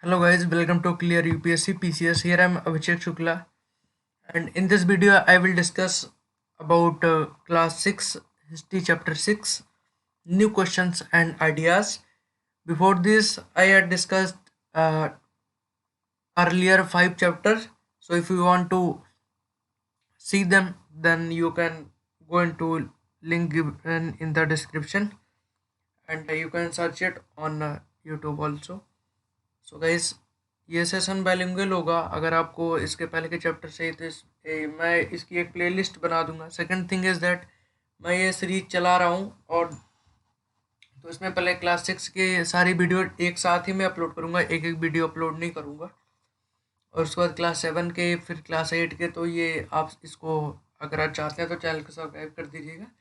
Hello guys, welcome to Clear UPSC PCS. Here I am Abhishek Shukla, and in this video I will discuss about class 6 history chapter 6 new questions and ideas. Before this I had discussed uh, earlier 5 chapters, so if you want to see them then you can go into link given in the description, and you can search it on YouTube also. So guys, ये session bilingual होगा। अगर आपको इसके पहले के chapter चाहिए तो मैं इसकी एक प्लेलिस्ट बना दूंगा। सेकंड थिंग इज़ दैट मैं ये सीरीज चला रहा हूँ, और तो इसमें पहले क्लास 6 के सारी वीडियो एक साथ ही मैं अपलोड करूँगा, एक एक वीडियो अपलोड नहीं करूँगा। और उसके बाद क्लास 7 के, फिर क्लास 8 के। तो ये आप इसको अगर आप चाहते हैं तो चैनल को सब्सक्राइब कर दीजिएगा।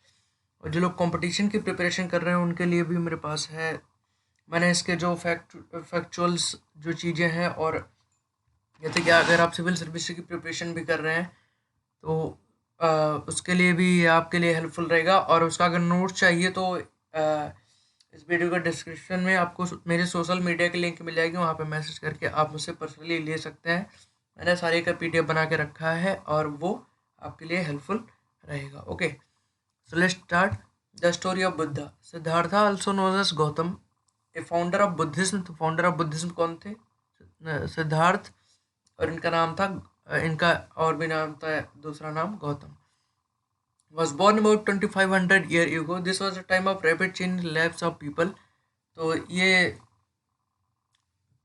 और जो लोग कंपटीशन की प्रिपरेशन कर रहे हैं उनके लिए भी मेरे पास है, मैंने इसके जो फैक्चुअल्स जो चीज़ें हैं, और जैसे कि अगर आप सिविल सर्विस की प्रिपरेशन भी कर रहे हैं तो उसके लिए भी आपके लिए हेल्पफुल रहेगा। और उसका अगर नोट्स चाहिए तो इस वीडियो का डिस्क्रिप्शन में आपको मेरे सोशल मीडिया की लिंक मिल जाएगी, वहाँ पे मैसेज करके आप मुझसे पर्सनली ले सकते हैं। मैंने सारे का PDF बना के रखा है और वो आपके लिए हेल्पफुल रहेगा। Okay, so let's start the story of Buddha. Siddhartha also known as Gautam, a founder of Buddhism. तो फाउंडर ऑफ बुद्धिज्म कौन थे? सिद्धार्थ। और इनका नाम था, इनका और भी नाम था, दूसरा नाम Gautam. was born about 2500 year ago. This was a time of rapid change in lives of people. तो ये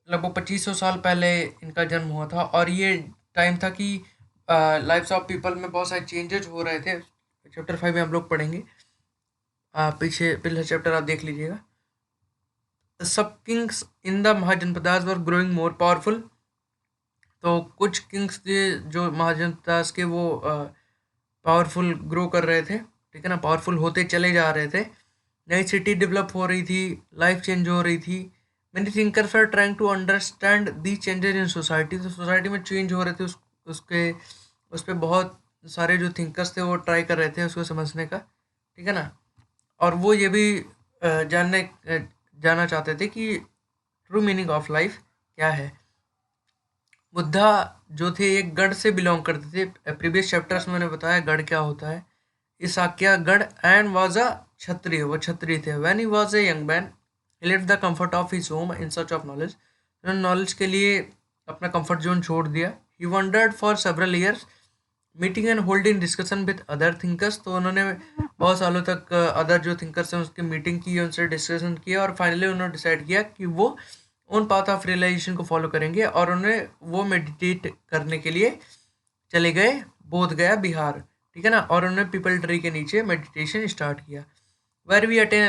लगभग 2500 साल पहले इनका जन्म हुआ था, और ये टाइम था कि लाइफ्स ऑफ पीपल में बहुत सारे चेंजेस हो रहे थे। चैप्टर 5 में हम लोग पढ़ेंगे। पीछे पिछला चैप्टर आप देख लीजिएगा। सब kings in the mahajanapadas were growing more powerful. तो कुछ किंग्स थे जो महाजनपदास के, वो पावरफुल ग्रो कर रहे थे, ठीक है ना, पावरफुल होते चले जा रहे थे। नई सिटी डेवलप हो रही थी, लाइफ चेंज हो रही थी। Many thinkers are trying to understand the changes in society. तो सोसाइटी में चेंज हो रहे थे, उसके उस पर बहुत सारे जो थिंकर्स थे वो ट्राई कर रहे थे उसको समझने का, ठीक है ना। और वो ये भी जानना चाहते थे कि ट्रू मीनिंग ऑफ लाइफ क्या है। बुद्धा जो थे एक गढ़ से बिलोंग करते थे। प्रीवियस चैप्टर्स में मैंने बताया गढ़ क्या होता है। इसाक्या गढ़ एंड वाज अ क्षत्रिय, वो क्षत्रिय थे। When he was a young man he left the comfort of his home in search of knowledge. उन्होंने नॉलेज के लिए अपना कंफर्ट जोन छोड़ दिया। He wandered for several years meeting and holding discussion with other thinkers. तो उन्होंने बहुत सालों तक अदर जो थिंकर्स हैं उसकी मीटिंग की, उनसे डिस्कशन किया, और फाइनली उन्होंने डिसाइड किया कि वो उन पाथ ऑफ रियलाइजेशन को फॉलो करेंगे। और उन्हें वो मेडिटेट करने के लिए चले गए बोध गया, बिहार, ठीक है ना। और उन्होंने पीपल ट्री के नीचे मेडिटेशन स्टार्ट किया। Where we attain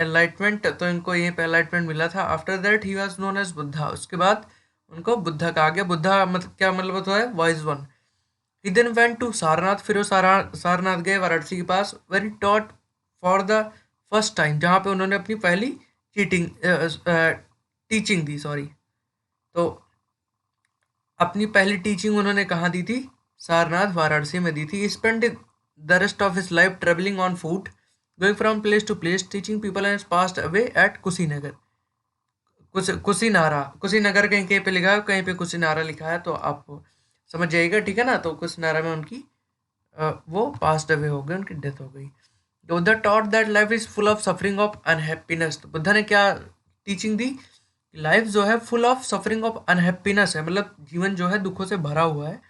enlightenment. तो इनको यहीं पे एनलाइटमेंट मिला था। After that he was known as Buddha. उसके बाद उनको बुद्धा कहा गया। बुद्धा मतलब क्या मतलब होता है? Wise one. He then went to Sarnath. फिर वो सारनाथ गए, वाराणसी के पास। Where he taught for the first time, जहाँ पे उन्होंने अपनी पहली चीटिंग टीचिंग दी, सॉरी। तो अपनी पहली टीचिंग उन्होंने कहाँ दी थी? सारनाथ, वाराणसी में दी थी। Spend the rest of his life travelling on foot, going from place to place, teaching people and passed away at Kushinagar. Kushinara, Kushinagar कहीं कहीं पे लिखा है, कहीं पे कुशीनारा लिखा है, तो आप समझ जाइएगा, ठीक है ना। तो कुशीनारा में उनकी वो पास्ट अवे हो गए, उनकी डेथ हो गई। Buddha taught that life is full of suffering of unhappiness. तो बुद्धा ने क्या टीचिंग दी? लाइफ जो है full of suffering of unhappiness है, मतलब जीवन जो है दुखों से भरा हुआ है।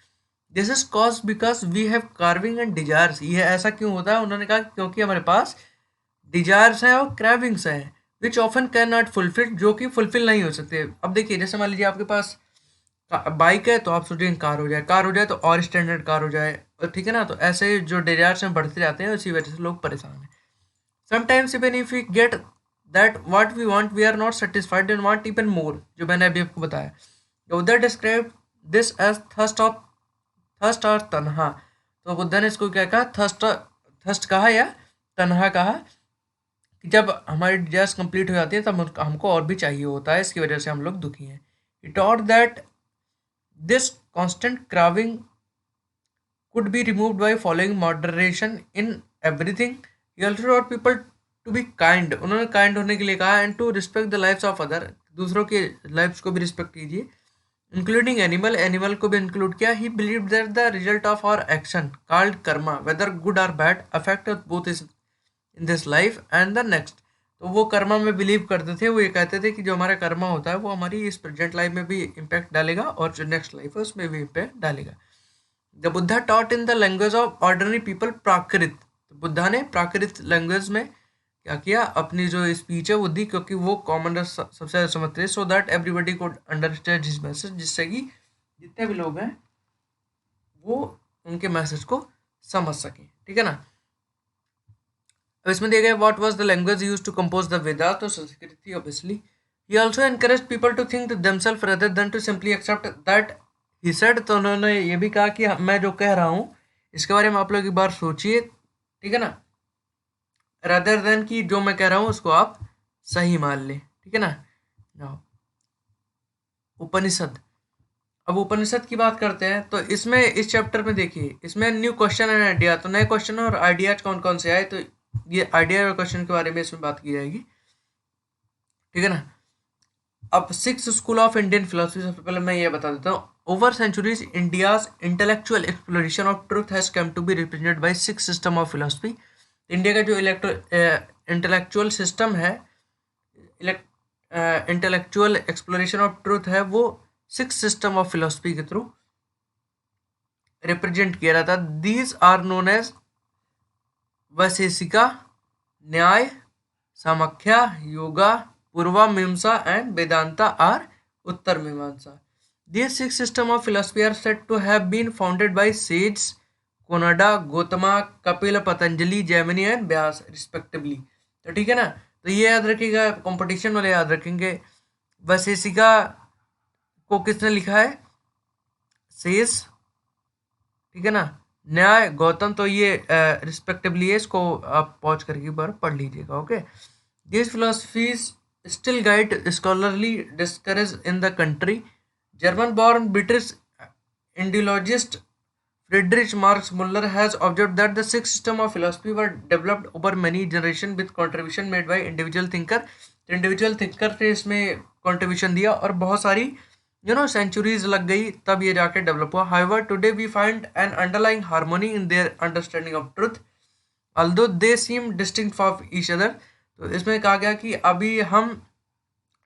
This is cause because we have carving and desires. ये ऐसा क्यों होता है? उन्होंने कहा क्योंकि हमारे पास डिजायर्स हैं और क्रेविंग्स हैं, विच ऑफन कैन नॉट फुलफिल, जो कि फुलफिल नहीं हो सकते। अब देखिए, जैसे मान लीजिए आपके पास बाइक है, तो आप सोचेंगे कार हो जाए, कार हो जाए तो और स्टैंडर्ड कार हो जाए, ठीक है ना। तो ऐसे जो डिजायर्स हैं बढ़ते जाते हैं, उसी वजह से लोग परेशान हैं। Sometimes even if we get that what we want, we are not satisfied and want even more, जो मैंने अभी आपको बताया। उधर डिस्क्राइब दिस एज थर्स्ट और तन्हा। तो बुद्धा ने इसको क्या कहा? थर्स्ट कहा या तन्हा कहा, कि जब हमारी डिजायर्स कंप्लीट हो जाती है तब हमको और भी चाहिए होता है, इसकी वजह से हम लोग दुखी हैं। He taught that this constant craving could be removed by following moderation in everything. He also taught people to be kind, उन्होंने काइंड होने के लिए कहा, and to respect the lifes of other, दूसरों के लाइफ्स को भी रिस्पेक्ट कीजिए, इंक्लूडिंग एनिमल, एनिमल को भी इंक्लूड किया. He believe that the result of our action called karma whether good और bad affect both is in this life and the next. तो वो कर्मा में बिलीव करते थे, वो ये कहते थे कि जो हमारा कर्मा होता है वो हमारी इस प्रेजेंट लाइफ में भी इम्पैक्ट डालेगा और जो नेक्स्ट लाइफ है उसमें भी इम्पैक्ट डालेगा. The Buddha taught in the language of ordinary people Prakrit, तो बुद्धा ने प्राकृत लैंग्वेज में क्या किया, अपनी जो स्पीच है वो दी, क्योंकि वो कॉमन सबसे ज़्यादा समझते हैं, so that everybody code understand his message, जिससे कि जितने भी लोग हैं वो उनके मैसेज को समझ सकें. ठीक है ना. अब इसमें दिया गया what was the language used to compose the Vedas, तो संस्कृत थी obviously. He also encourage people to think themselves rather than to simply accept that he said, तो उन्होंने ये भी कहा कि मैं जो कह रहा हूँ इसके बारे में आप लोग एक बार सोचिए. ठीक है ना. रेदर देन कि जो मैं कह रहा हूँ उसको आप सही मान लें. ठीक है ना. Now, उपनिषद. अब उपनिषद की बात करते हैं, तो इसमें इस चैप्टर में देखिए, इसमें न्यू क्वेश्चन एंड आइडिया, तो नए क्वेश्चन और आइडियाज कौन कौन से आए, तो ये आइडिया और क्वेश्चन के बारे में इसमें बात की जाएगी. ठीक है ना. अब six school of Indian philosophy, सबसे पहले मैं ये बता देता हूँ. Over centuries India's intellectual exploration of truth has come to be represented by six system of philosophy. India का जो इंटेलेक्चुअल सिस्टम है, इंटेलेक्चुअल एक्सप्लोरेशन ऑफ ट्रूथ है, वो सिक्स सिस्टम ऑफ फिलोसफी के थ्रू रिप्रेजेंट किया जाता है. These are known as Vaisheshika, Nyaya, Samkhya, yoga, पूर्वा मीमांसा एंड वेदांता आर उत्तर मीमांसा. These six systems of philosophy are said to have been founded by sages Kanada, Gautama, Kapil, Patanjali, Jaimini and Vyasa respectively. तो ठीक है ना. तो ये याद रखिएगा, कंपटीशन वाले याद रखेंगे. वैशेषिका को किसने लिखा है, सेज. ठीक है ना. न्याय गौतम, तो ये रिस्पेक्टिवली है, इसको आप पॉज करके एक बार पढ़ लीजिएगा. Okay. These philosophies still guide scholarly discourse in the country. German-born British ideologist Friedrich Marx Müller has observed that the six systems of philosophy were developed over many generations with contribution made by individual thinker. Individual thinker ने इसमें contribution दिया और बहुत सारी centuries लग गई तब ये जाके डेवलप हुआ. However, today we find an underlying harmony in their understanding of truth, although they seem distinct from each other. तो इसमें कहा गया कि अभी हम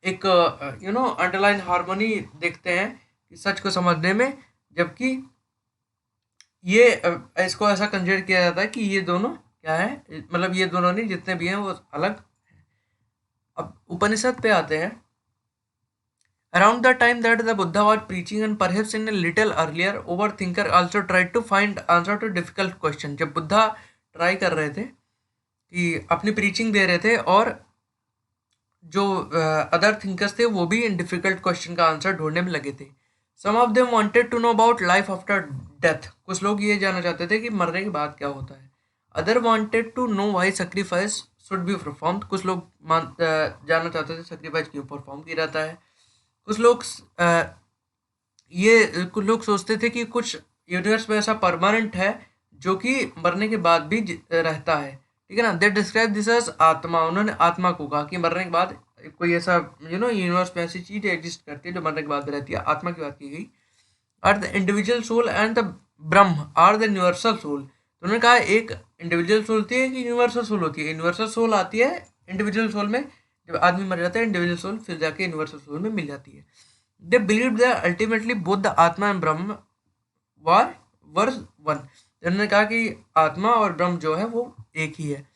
एक अंडरलाइन हार्मोनी देखते हैं कि सच को समझने में, जबकि ये इसको ऐसा कंसिडर किया जाता है कि ये दोनों क्या है, मतलब ये दोनों नहीं, जितने भी हैं वो अलग हैं. अब उपनिषद पे आते हैं. Around the time that the Buddha was preaching and perhaps in a little earlier, overthinker also tried to find answer to difficult question. जब बुद्धा ट्राई कर रहे थे कि अपनी प्रीचिंग दे रहे थे और जो अदर थिंकर्स थे वो भी इन डिफिकल्ट क्वेश्चन का आंसर ढूंढने में लगे थे. Some of them wanted to know about life after death, कुछ लोग ये जानना चाहते थे कि मरने के बाद क्या होता है. Other wanted to know why sacrifice should be performed, कुछ लोग जानना चाहते थे सैक्रिफाइस क्यों परफॉर्म किया जाता है. कुछ लोग कुछ लोग सोचते थे कि कुछ यूनिवर्स में ऐसा परमानेंट है जो कि मरने के बाद भी रहता है. ठीक है ना. दे डिस्क्राइब दिस एज आत्मा, उन्होंने आत्मा को कहा कि मरने के बाद कोई ऐसा यूनिवर्स में ऐसी चीज एग्जिस्ट करती है जो मरने के बाद रहती है. आत्मा की बात की गई. Are the individual soul and the Brahma are the universal soul. तो उन्होंने कहा एक इंडिविजुअल सोल होती है कि यूनिवर्सल सोल होती है. यूनिवर्सल सोल आती है इंडिविजुअल सोल में, जब आदमी मर जाता है इंडिविजुअल सोल फिर जाके यूनिवर्सल सोल में मिल जाती है. They believe that ultimately both the आत्मा एंड ब्रह्म वर वन. उन्होंने कहा कि आत्मा और ब्रह्म जो है वो एक ही है.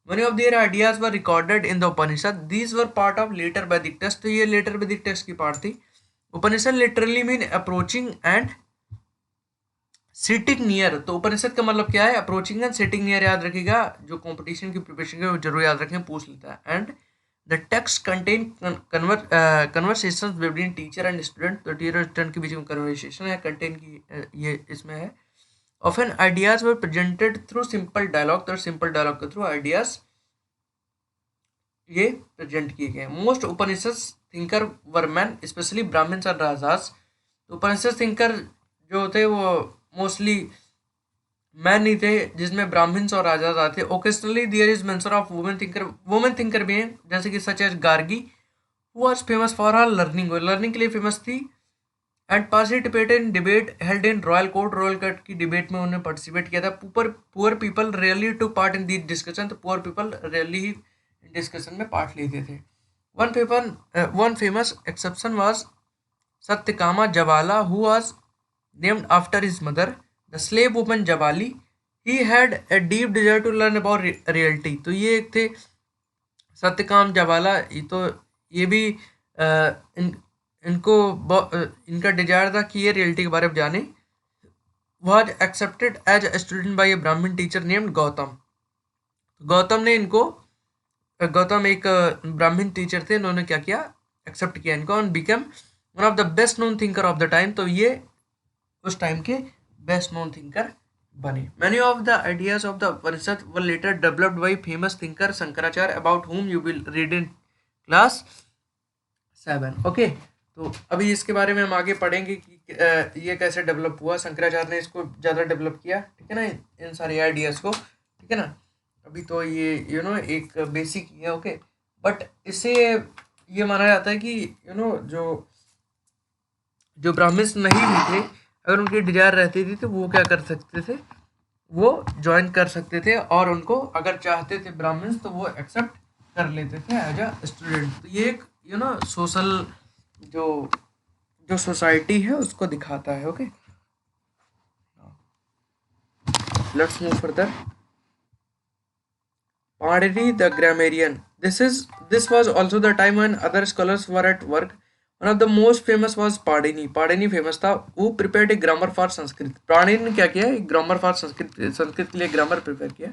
Many of their ideas were recorded in the Upanishad. These were part of later Vedic text. तो ये later Vedic text की पार्ट थी. Upanishad literally mean approaching and sitting near. तो उपनिषद का मतलब क्या है, approaching and sitting near. याद रखिएगा, जो competition की प्रिपरेशन के जरूर याद रखें, पूछ लेता है. And the text contain conversations between teacher and student. तो teacher और student के बीच में conversation है, contain की ये इसमें है. Often ideas were presented through simple dialogue, तो simple dialogue के through ideas ये प्रेजेंट किए गए. मोस्ट उपनिषद थिंकर वर मैन, स्पेशली ब्राह्मण्स और राजास. तो उपनिषद थिंकर जो थे वो मोस्टली मैन नहीं थे जिसमें ब्राह्मण्स और राजा आते। Occasionally there is mention of women thinker भी हैं, जैसे कि such as Gargi, who was famous for her learning, learning के लिए फेमस थी। And participated in debate held in royal court की डिबेट में उन्होंने पार्टिसिपेट किया था। Poor people really took part in the discussion, तो पुअर पीपल रियली ही डिस्कशन में पार्ट लेते थे। One famous exception was Satyakama Jawala, who was named after his mother, the slave woman Jawali. He had a deep desire to learn about reality. तो ये एक थे सत्यकाम जवाला। ये भी इनका डिजायर था कि ये रियलिटी के बारे में जाने। was accepted as a student by a Brahmin teacher named Gautam. Gautam एक ब्राह्मण टीचर थे, उन्होंने क्या किया, एक्सेप्ट किया इनको, and become one of the best known thinker of the time. तो ये उस टाइम के बेस्ट नोन थिंकर बने। Many of the ideas of the Upanishad were later developed by famous thinker Shankaracharya, about whom you will read in class 7। Okay, तो अभी इसके बारे में हम आगे पढ़ेंगे कि ये कैसे डेवलप हुआ, शंकराचार्य ने इसको ज़्यादा डेवलप किया, ठीक है ना, इन सारे आइडियाज़ को, ठीक है ना। अभी तो ये एक बेसिक ही है। ओके, बट इससे ये माना जाता है कि जो ब्राह्मण्स नहीं भी थे, अगर उनकी डिजायर रहती थी तो वो क्या कर सकते थे, वो ज्वाइन कर सकते थे, और उनको अगर चाहते थे ब्राह्मण्स तो वो एक्सेप्ट कर लेते थे एज अ स्टूडेंट। तो ये एक सोशल जो सोसाइटी है उसको दिखाता है। Okay, let's move further. Panini the grammarian. This was also the time when other scholars were at work. One of the most famous was Panini. Panini famous था, who prepared a grammar for Sanskrit. Panini ने क्या किया, एक grammar for Sanskrit के लिए grammar prepare किया।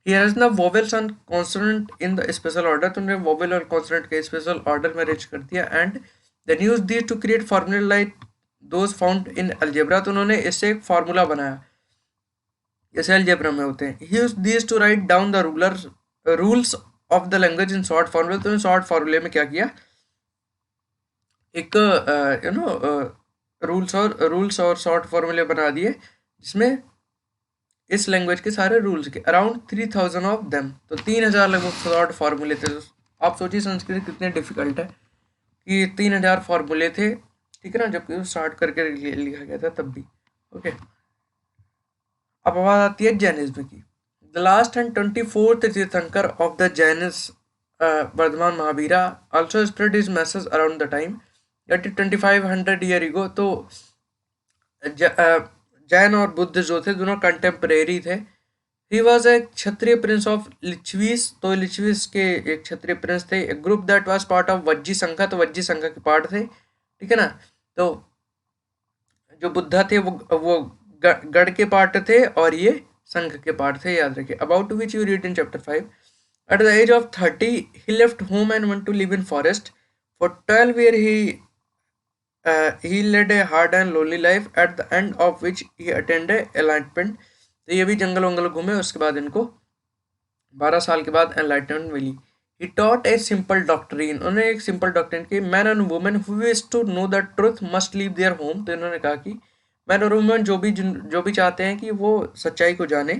He has the vowels and consonant in the special order, तो उन्होंने vowel और consonant के special order में arrange कर दिया, and then used these to create formula like those found in algebra। तो उन्होंने इससे एक formula बनाया जैसे अलजेब्रा में होते हैं। He used this to write down the rules of the language in short formulae. तो शॉर्ट फॉर्मूले में क्या किया, एक रूल्स और शॉर्ट फॉर्मूले बना दिए जिसमें इस लैंग्वेज के सारे रूल्स के अराउंड 3000 ऑफ देम। तो 3000 लगभग शॉर्ट फार्मूले थे। आप सोचिए संस्कृत कितने डिफिकल्ट है कि 3000 फार्मूले थे, ठीक है ना, जबकि स्टार्ट करके लिखा गया था तब भी। ओके, अब बात आती है जैनिज्म की। The last and 24th Tirthankara of the Jainas Vardhaman Mahavira also spread his message around the time that 2500 year ago. तो जैन और बुद्ध जो थे दोनों कंटेम्परेरी थे। He was a Kshatriya prince of Lichchhavis. तो लिच्छवीस के एक क्षत्रिय प्रिंस थे। एक group that was part of Vajji Sangha, तो वज्जी संघ के पार्ट थे, ठीक है ना। तो जो बुद्धा थे वो गढ़ के पार्ट थे और ये संघ के पार्ट थे, याद रखिए। About which you read in chapter 5। At the age of 30 he left home and went to live in forest for 12 year. He led a hard and lonely life at the end of which he attended enlightenment. तो ये भी जंगल वंगल घूमे, उसके बाद इनको 12 साल के बाद एनलाइटमेंट मिली। He taught a simple doctrine. उन्होंने एक सिंपल डॉक्ट्रिन की, man and women who wish to know the truth must leave their home. तो इन्होंने कहा कि मैन और वुमेन जो भी चाहते हैं कि वो सच्चाई को जाने,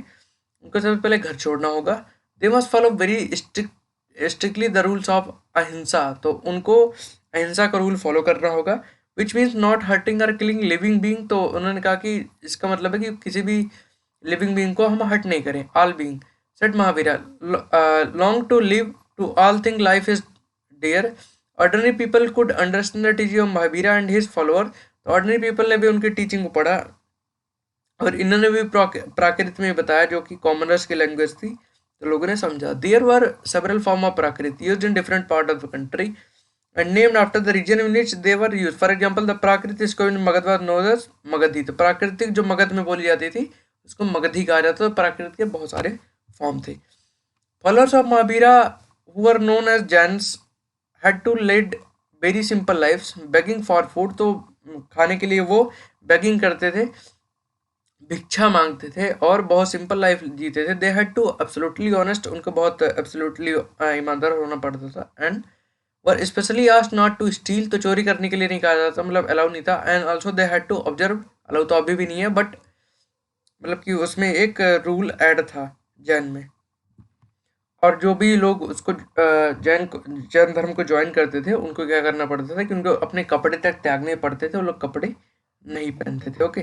उनको सबसे पहले घर छोड़ना होगा। They must follow very strictly the rules of अहिंसा। तो उनको अहिंसा का रूल फॉलो करना होगा, विच मीन्स नॉट हर्टिंग और किलिंग लिविंग बींग। तो उन्होंने कहा कि इसका मतलब है कि किसी भी लिविंग बींग को हम हर्ट नहीं करें। All being said Mahavira long to live to all thing life is dear. Ordinary people could understand the teaching of Mahavira and his follower. तो ऑर्डिनरी पीपल ने भी उनकी टीचिंग को पढ़ा और इन्होंने भी प्राकृत में बताया जो कि कॉमनर्स की लैंग्वेज थी, तो लोगों ने समझा। There were several form of Prakrit used in different part of the country and named after the region in which they were used. For example the Prakrit इसको Magadha was known as Magadhi. तो प्राकृतिक जो मगध में बोली जाती थी उसको मगधी कहा जाता था। तो प्राकृत के बहुत सारे फॉर्म थे। Followers of Mahavira who were known as Jains had to lead very simple lives begging for food. तो खाने के लिए वो बेगिंग करते थे, भिक्षा मांगते थे और बहुत सिंपल लाइफ जीते थे। They had to absolutely honest. उनको बहुत एब्सोल्युटली ईमानदार होना पड़ता था। And were especially asked not to steal. तो चोरी करने के लिए नहीं कहा जाता, मतलब अलाउ नहीं था। And also they had to observe. Allow तो अभी भी नहीं है, बट मतलब कि उसमें एक रूल ऐड था जैन में, और जो भी लोग उसको जैन धर्म को ज्वाइन करते थे उनको क्या करना पड़ता था कि उनको अपने कपड़े तक त्यागने पड़ते थे, वो लोग कपड़े नहीं पहनते थे। Okay,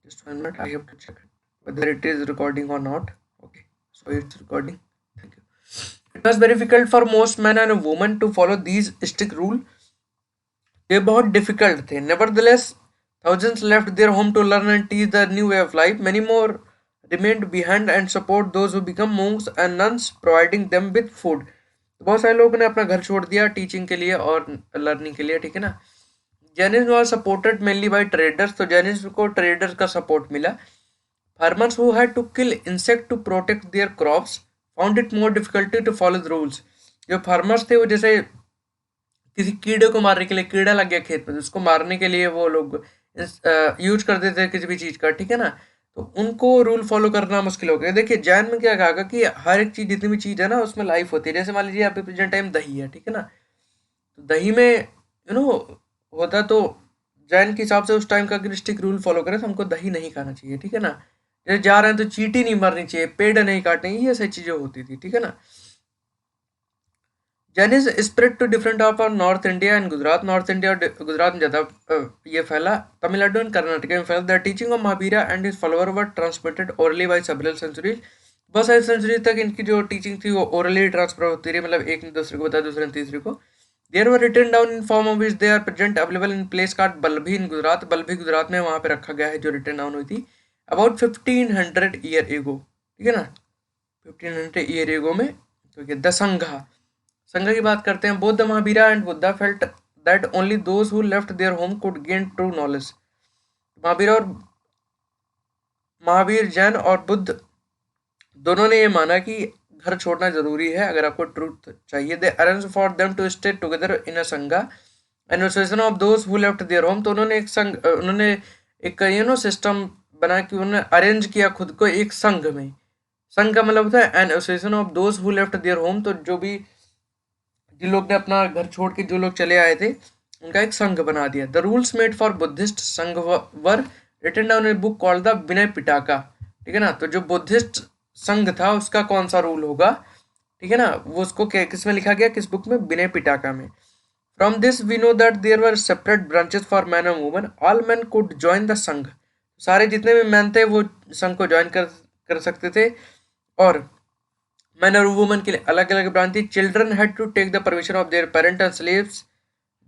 just 1 minute, I have to check whether it is recording or not. Okay, so it's recording. Thank you. It was very difficult for most men and women to follow these strict rule. ये बहुत difficult थे। Nevertheless, thousands left their home to learn and teach the new way of life. Many more remained behind and support those who become monks and nuns, providing them with food. बहुत सारे लोगों ने अपना घर छोड़ दिया teaching के लिए और लर्निंग के लिए, ठीक है ना। Jainism was supported mainly by traders, तो जैनिज्म को ट्रेडर्स का सपोर्ट मिला। Farmers who had to kill insect to protect their crops found it more difficulty to follow the rules. जो फार्मर्स थे वो जैसे किसी कीड़े को मारने के लिए, कीड़ा लग गया खेत में, उसको मारने के लिए वो लोग यूज करते थे किसी भी चीज का, ठीक है ना। तो उनको रूल फॉलो करना मुश्किल हो गया। देखिए जैन में क्या कहा कि हर एक चीज, जितनी भी चीज है ना उसमें लाइफ होती है। जैसे मान लीजिए अभी प्रेजेंट टाइम दही है, ठीक है ना, तो दही में होता, तो जैन के हिसाब से उस टाइम का अगर स्ट्रिक्ट रूल फॉलो करें तो हमको दही नहीं खाना चाहिए, ठीक है ना। जैसे जा रहे हैं तो चींटी नहीं मारनी चाहिए, पेड़ नहीं काटने, ये सही चीजें होती थी, ठीक है ना। Jainism spread to different of North India and Gujarat. North India और गुजरात में ज़्यादा ये फैला। तमिलनाडु एंड कर्नाटक में फैला। The teaching of Mahavira and his follower were transmitted orally by several centuries. बहुत सारी सेंचुरी तक इनकी जो टीचिंग थी वो ओरली ट्रांसफर होती रही, मतलब एक ने दूसरे को बताया, दूसरे ने तीसरे को। There were written down in form of which they are present available in place called Vallabhi in Gujarat. Vallabhi Gujarat में वहाँ पे रखा गया है जो रिटन डाउन हुई थी अबाउट 1500 ईयर एगो, ठीक है ना, 1500 ईयर एगो में। तो ये द संघा, संघ की बात करते हैं। Both the Mahavira and Buddha felt that only those who left their home could gain true knowledge. Mahavir Jain और बुद्ध दोनों ने ये माना कि घर छोड़ना जरूरी है अगर आपको ट्रूथ चाहिए। They arrange for them to stay together in a Sangha an association of those who left their home. तो उन्होंने एक संघ, उन्होंने एक सिस्टम बना कि उन्होंने अरेंज किया खुद को एक संघ में। संघ का मतलब होता है N association of those who left their home, तो जो भी जिन लोग ने अपना घर छोड़ के जो लोग चले आए थे उनका एक संघ बना दिया। The rules made for Buddhist Sangha were written down in book called the Vinaya Pitaka, ठीक है ना। तो जो बुद्धिस्ट संघ था उसका कौन सा रूल होगा, ठीक है ना, वो उसको किस में लिखा गया, किस बुक में, विनय पिटाका में। From this we know that there were separate branches for man and women. All man could join the Sangha. सारे जितने भी मैन थे वो संघ को ज्वाइन कर सकते थे। और मैन और वुमेन के लिए अलग अलग ब्रांच थी। Children had to take the permission of their parent and slaves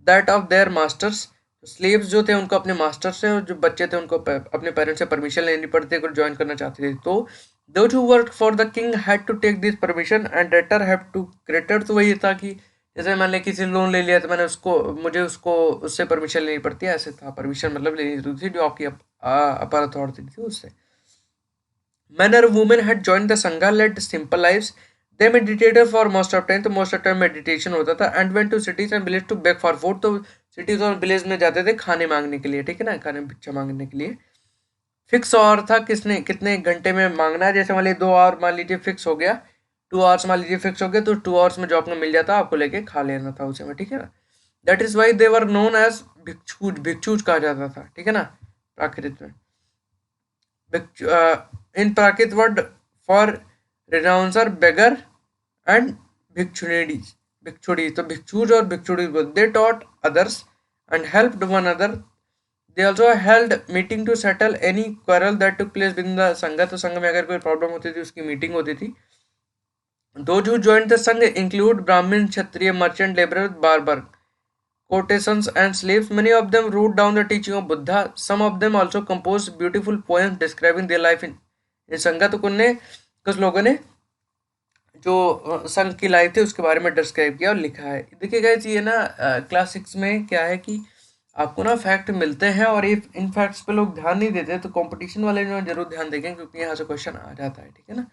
that of their masters. Slaves जो थे उनको अपने मास्टर से, और जो बच्चे थे उनको अपने पेरेंट्स से परमिशन लेनी पड़ती थी अगर ज्वाइन करना चाहते थे। तो those who work for the king had to take this permission and later have to credit. तो वही था कि जैसे मैंने किसी लोन ले लिया तो मुझे उससे परमिशन लेनी पड़ती है, ऐसे था। परमिशन मतलब लेनी जरूरी थी, जो आपकी अपर अथॉरिटी थी उससे। Men or women had joined the Sangha, led simple lives. They meditated for most of time, तो most of time meditation होता था, and went to cities and villages to beg for food। तो cities और villages में जाते थे खाने मांगने के लिए, ठीक है ना, खाने भिक्षा मांगने के लिए। फिक्स आवर था किसने कितने घंटे में मांगना है। जैसे मान लीजिए 2 आवर मान लीजिए फिक्स हो गया, 2 आवर्स मान लीजिए फिक्स हो गया, तो 2 आवर्स में जो आपको मिल जाता आपको लेके खा लेना था उसे में, ठीक है ना। That is why they were known as bhikshus, bhikshus कहा जाता था, ठीक है ना, प्राकृत में। In Prakrit word for renouncer, beggar and bhikshudis. Bhikshudi. So bhikshus or bhikshudis, they taught others and helped one another. They also held meeting to settle any quarrel that took place within the संघ। तो संघ में अगर कोई problem होती थी उसकी meeting होती थी। Those who joined the संघ include Brahmin, Kshatriya, merchant, laborer, barber, courtesans and slaves. Many of them wrote down the teaching of Buddha. Some of them also composed beautiful poems describing their life in संघ। तो कुछ लोगों ने जो संघ की life थी उसके बारे में डिस्क्राइब किया और लिखा है। देखिए गाइस, ये ना क्लास 6 में क्या है कि आपको ना फैक्ट मिलते हैं और ये इन फैक्ट्स पे लोग ध्यान नहीं देते, तो कंपटीशन वाले जो जरूर ध्यान देंगे क्योंकि यहाँ से क्वेश्चन आ जाता है, ठीक है ना।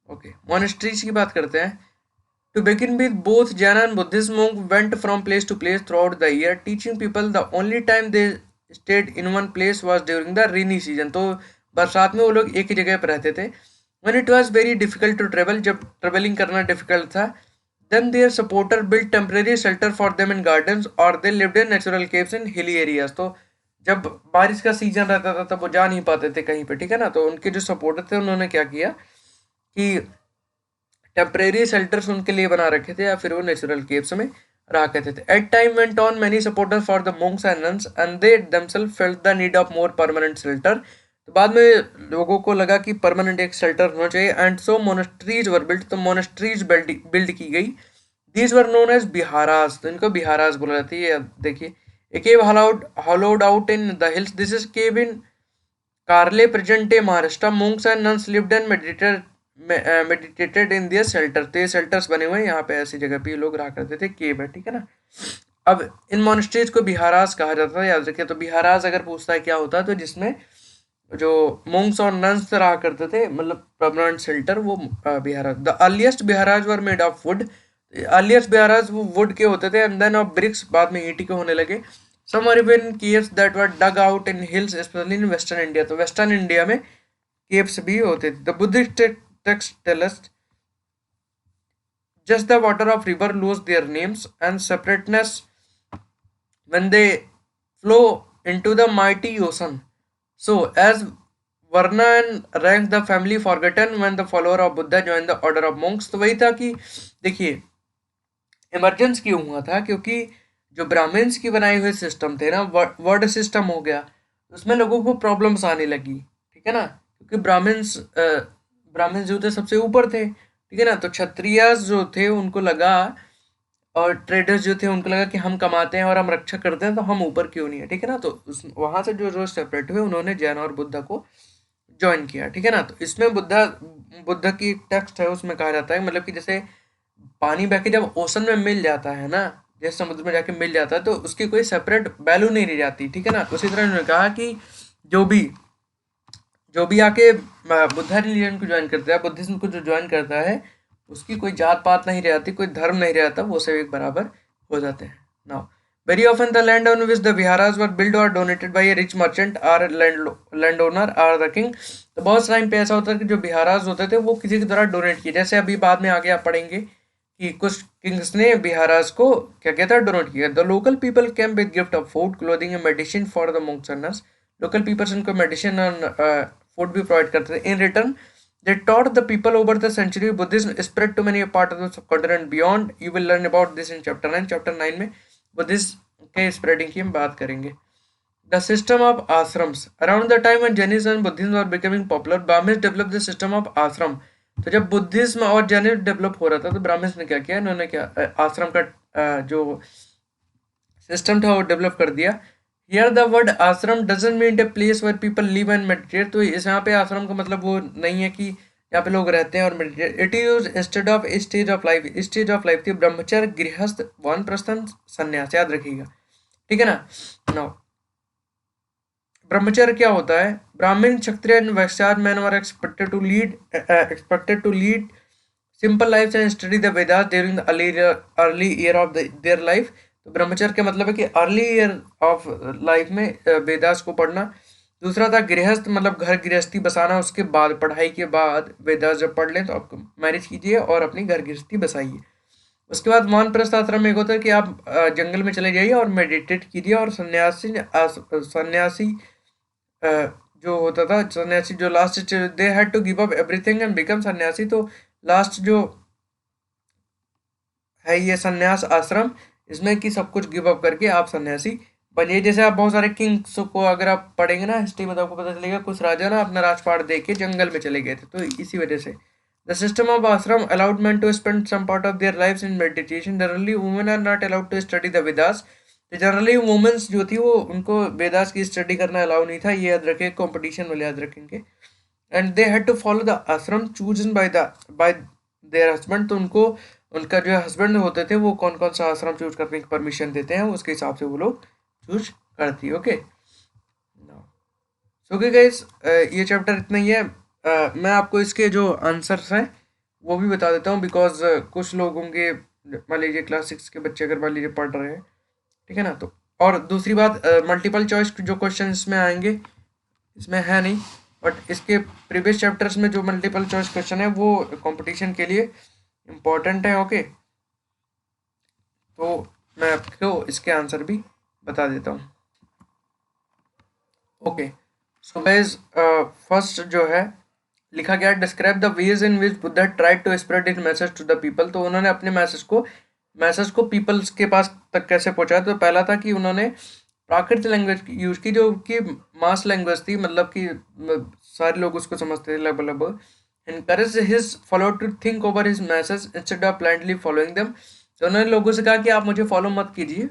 ओके, मोनेस्ट्रीज की बात करते हैं। To begin with, both Jain and Buddhist monks went from place to place throughout the year, teaching people. The only time they stayed in one place was during the rainy season. तो बरसात में वो लोग एक ही जगह पर रहते थे। When it was very difficult to travel, जब ट्रेवलिंग करना डिफिकल्ट था, then their supporter built temporary shelter for them in gardens, or they lived in natural caves in hilly areas। तो जब बारिश का सीजन रहता था तब वो जा नहीं पाते थे कहीं पे, ठीक है ना। तो उनके जो सपोर्टर थे उन्होंने क्या किया कि टेम्परेरी शेल्टर्स उनके लिए बना रखे थे, या फिर वो नेचुरल केव्स में रहा करते थे। At time went on many supporters for the monks and nuns and they themselves felt the need of more permanent shelter। तो बाद में लोगों को लगा कि परमानेंट एक शेल्टर होना चाहिए, and so monasteries were built, तो मोनेस्ट्रीज बिल्ड की गई। दीज वर नोन एज बिहारास, तो इनको बिहारास बोला जाता है। ये देखिए, ए केव hollowed out in the hills, this is cave in Karle, present day Maharashtra. monks and nuns lived and meditated in their shelter, तो ये शेल्टर्स बने हुए हैं यहाँ पे, ऐसी जगह पे लोग रहा करते थे, केव है, ठीक है ना। अब इन मोनेस्ट्रीज को बिहारास कहा जाता है, याद रखिए। तो बिहारास अगर पूछता है क्या होता है, तो जिसमें जो मोंक्स और नन्स रहा करते थे, मतलब परमानेंट शेल्टर, वो viharas. The earliest viharas were made of wood, earliest viharas वो वुड के होते थे, एंड देन ऑफ ब्रिक्स, बाद में ईंट के होने लगे। Some are even caves that were dug out in hills, especially in western India, तो वेस्टर्न इंडिया में केव्स भी होते थे। The Buddhist text tell us just the water of river lose their names and separateness when they flow into the mighty ocean. So as Varna and rank the family forgotten when the follower of Buddha joined the order of monks। तो वही था कि देखिए, emergence क्यों हुआ था, क्योंकि जो ब्राह्मण्स की बनाई हुई सिस्टम थे ना, वर्ड सिस्टम हो गया, उसमें लोगों को प्रॉब्लम्स आने लगी, ठीक है ना। क्योंकि ब्राह्मण्स जो थे सबसे ऊपर थे, ठीक है ना। तो क्षत्रियस जो थे उनको लगा, और ट्रेडर्स जो थे उनको लगा कि हम कमाते हैं और हम रक्षा करते हैं, तो हम ऊपर क्यों नहीं है, ठीक है ना। तो वहां से जो जो सेपरेट हुए, उन्होंने जैन और बुद्धा को ज्वाइन किया, ठीक है ना। तो इसमें बुद्धा की टेक्स्ट है, उसमें कहा जाता है, मतलब कि जैसे पानी बह के जब ओशन में मिल जाता है ना, जैसे समुद्र में जाके मिल जाता है, तो उसकी कोई सेपरेट वैल्यू नहीं रह जाती, ठीक है ना। उसी तरह उन्होंने कहा कि जो भी जो भी आके बुद्धा रिलीजन को ज्वाइन करता है, बुद्धिज्म को जो ज्वाइन करता है, उसकी कोई जात पात नहीं रह जाती, कोई धर्म नहीं रह जाता, वो सब एक बराबर हो जाते हैं। Now very often the land on which the viharas were build और donated by a rich merchant or land owner or the king. तो बहुत टाइम पे ऐसा होता है कि जो विहारास होते थे वो किसी के द्वारा डोनेट किए, जैसे अभी बाद में आगे आप पढ़ेंगे कि कुछ किंग्स ने बिहारास को क्या किया था, डोनेट किया। The local people came with gift of food, clothing and medicine for the monks and nuns। Local peoples उनको मेडिसिन और फूड भी प्रोवाइड करते थे। In return they taught the people over the century। Buddhism spread to many part of the subcontinent beyond। You will learn about this in chapter 9। chapter 9 में Buddhism के spreading की हम बात करेंगे। The system of ashrams। Around the time when Jainism and Buddhism were becoming popular, Brahmins developed the system of ashram। तो जब Buddhism और Jainism develop हो रहा था, तो ब्राह्मण्स ने क्या किया, इन्होंने क्या आश्रम का जो सिस्टम था वो डेवलप कर दिया। Here the word ashram doesn't mean a place where people live and meditate. तो इस यहाँ पे आश्रम का मतलब वो नहीं है कि यहाँ पे लोग रहते हैं और meditate. It is instead of stage of life. Stage of life थी ब्रह्मचर्य, गृहस्थ, वानप्रस्थन, संन्यास, याद रखिएगा, ठीक है ना। नाउ ब्रह्मचर्य क्या होता है, Brahmin, Kshatriya and Vaishya man were expected to lead simple life and study the Vedas during the early year of their life. तो ब्रह्मचर्य का मतलब है कि अर्ली ईयर ऑफ लाइफ में वेदास को पढ़ना। दूसरा था गृहस्थ, मतलब घर गृहस्थी बसाना, उसके बाद पढ़ाई के बाद वेदास जब पढ़ लें तो आप मैरिज कीजिए और अपनी घर गृहस्थी बसाइए। उसके बाद वानप्रस्थ आश्रम में एक होता है कि आप जंगल में चले जाइए और मेडिटेट कीजिए। और सन्यासी जो होता था, सन्यासी जो last, they had to give up everything and become sanyasi. तो लास्ट जो है ये सन्यास आश्रम, इसमें कि सब कुछ गिव अप करके आप सन्यासी बनिए। जैसे आप बहुत सारे किंग्स को अगर आप पढ़ेंगे ना हिस्ट्री में, तो आपको पता चलेगा कुछ राजा ना अपना राजपाट दे के जंगल में चले गए थे, तो इसी वजह से। द सिस्टम ऑफ आश्रम allowed men to spend some part of their lives in meditation। Generally women are not allowed to study the Vedas। तो जनरली वुमेन्स जो थी वो, उनको वेदास की स्टडी करना अलाउ नहीं था, ये याद रखें, कंपटीशन वाले याद रखेंगे। And they had to follow the ashram chosen by their husband. तो उनको उनका जो हस्बैंड होते थे वो कौन कौन सा आश्रम चूज करने की परमिशन देते हैं, उसके हिसाब से वो लोग चूज करती है। ओके, सो ओके गाइस, ये चैप्टर इतना ही है। मैं आपको इसके जो आंसर्स हैं वो भी बता देता हूँ, बिकॉज कुछ लोग होंगे, मान लीजिए क्लास 6 के बच्चे अगर मान लीजिए पढ़ रहे हैं, ठीक है ना। तो और दूसरी बात, मल्टीपल चॉइस जो क्वेश्चन इसमें आएंगे, इसमें है नहीं, बट इसके प्रीवियस चैप्टर्स में जो मल्टीपल चॉइस क्वेश्चन है वो कंपटीशन के लिए इम्पोर्टेंट है। ओके, तो मैं आपको इसके आंसर भी बता देता हूँ। ओके, सो गाइस फर्स्ट जो है लिखा गया, describe the ways in which Buddha tried to spread it message to the people. तो उन्होंने अपने मैसेज को पीपल्स के पास तक कैसे पहुंचाया। तो पहला था कि उन्होंने प्राकृत लैंग्वेज यूज की, जो कि मास लैंग्वेज थी, मतलब कि सारे लोग उसको समझते थे लगभग लगभग। Encourage his follow to think over his message instead of blindly following them. तो उन्होंने लोगों से कहा कि आप मुझे फॉलो मत कीजिए,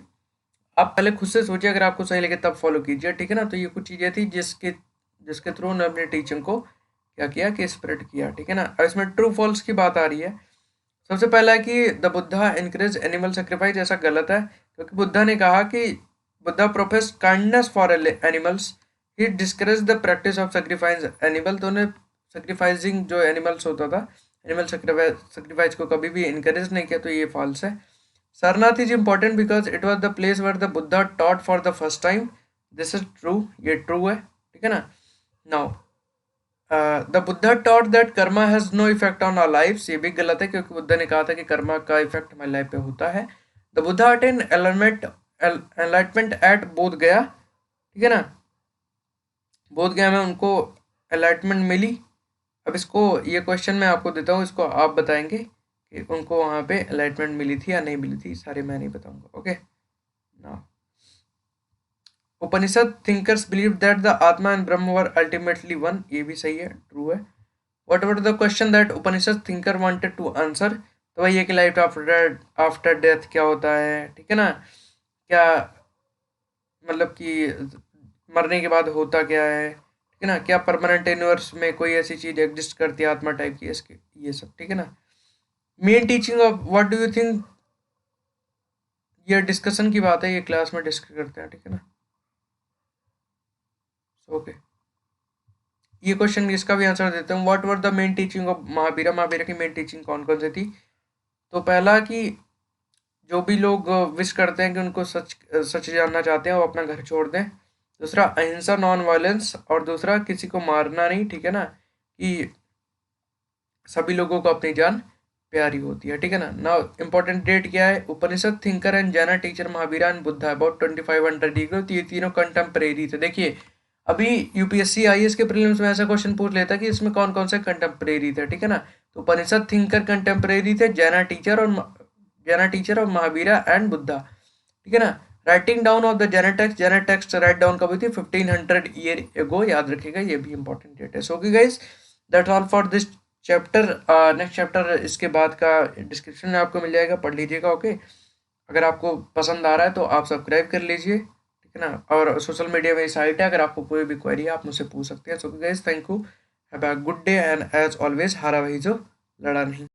आप पहले खुद से सोचिए, अगर आपको सही लगे तब फॉलो कीजिए, ठीक है ना। तो ये कुछ चीज़ें थी जिसके जिसके थ्रू उन्होंने अपने टीचिंग को क्या किया कि स्प्रेड किया, ठीक है ना। अब इसमें ट्रू फॉल्स की बात आ रही है। सबसे पहला है कि the Buddha encourage animal sacrifice, ऐसा गलत है, क्योंकि बुद्धा ने कहा कि Buddha profess kindness for animals, he discourage the practice of sacrifice animal. तो उन्हें सेक्रीफाइसिंग जो एनिमल्स होता था, एनिमल सेक्रीफाइस को कभी भी इनकरेज नहीं किया, तो ये फॉल्स है। Sarnath is important because it was the place where the Buddha taught for the first time. This is true, ये true है, ठीक है ना। Now, the Buddha taught that karma has no effect on our lives. ये भी गलत है, क्योंकि बुद्धा ने कहा था कि कर्मा का इफेक्ट हमारी लाइफ पे होता है। The Buddha attained enlightenment at बोध गया, ठीक है ना। बोध गया में उनको एनलाइटमेंट मिली। अब इसको, ये क्वेश्चन मैं आपको देता हूँ, इसको आप बताएंगे कि उनको वहाँ पे एनलाइटमेंट मिली थी या नहीं मिली थी, सारे मैं नहीं बताऊंगा। Okay, now Upanishad thinkers believe that the आत्मा and Brahma were ultimately one. ये भी सही है, ट्रू है। What about the question that Upanishad thinker wanted to answer. तो भाई ये कि लाइफ आफ्टर डेथ क्या होता है, ठीक है ना। क्या मतलब कि मरने के बाद होता क्या है, ठीक है ना। क्या परमानेंट यूनिवर्स में कोई ऐसी चीज एग्जिस्ट करती है आत्मा टाइप की, इसके ये सब, ठीक है ना। Main teaching of what do you think, ये डिस्कशन की बात है, ये क्लास में डिस्कस करते हैं, ठीक है ना। ओके, ये क्वेश्चन इसका भी आंसर देते हैं। What were the main teaching of Mahavira. Mahavira की मेन टीचिंग कौन कौन सी थी। तो पहला कि जो भी लोग विश करते हैं कि उनको सच सच जानना चाहते हैं, वो अपना घर छोड़ दें। दूसरा अहिंसा, नॉन वायलेंस। और दूसरा किसी को मारना नहीं, ठीक है ना, कि सभी लोगों को अपनी जान प्यारी होती है, ठीक है ना। नाउ इंपॉर्टेंट डेट क्या है। उपनिषद थिंकर एंड जैना teacher Mahavira and Buddha about 2500 degree. तो ये तीनों कंटेम्परेरी थे। देखिए अभी यूपीएससी आईएएस के प्रीलिम्स में ऐसा क्वेश्चन पूछ लेता कि इसमें कौन कौन से कंटेम्परेरी थे, ठीक है ना। तो उपनिषद थिंकर कंटेम्परेरी थे, जैना टीचर और महावीरा एंड बुद्धा, ठीक है ना। राइटिंग डाउन ऑफ द जैना टेक्स्ट राइट डाउन कब हुई थी, 1500 ईयर एगो, याद रखिएगा, ये भी इंपॉर्टेंट डेट है। So okay guys, that's all for this chapter. Next chapter इसके बाद का डिस्क्रिप्शन में आपको मिल जाएगा, पढ़ लीजिएगा। ओके, अगर आपको पसंद आ रहा है तो आप सब्सक्राइब कर लीजिए, ठीक है ना। और सोशल मीडिया में साइट है, अगर आपको कोई भी क्वेरी है आप मुझसे पूछ सकते हैं। So guys, thank you, have a good day and as always हारा वही जो लड़ा नहीं।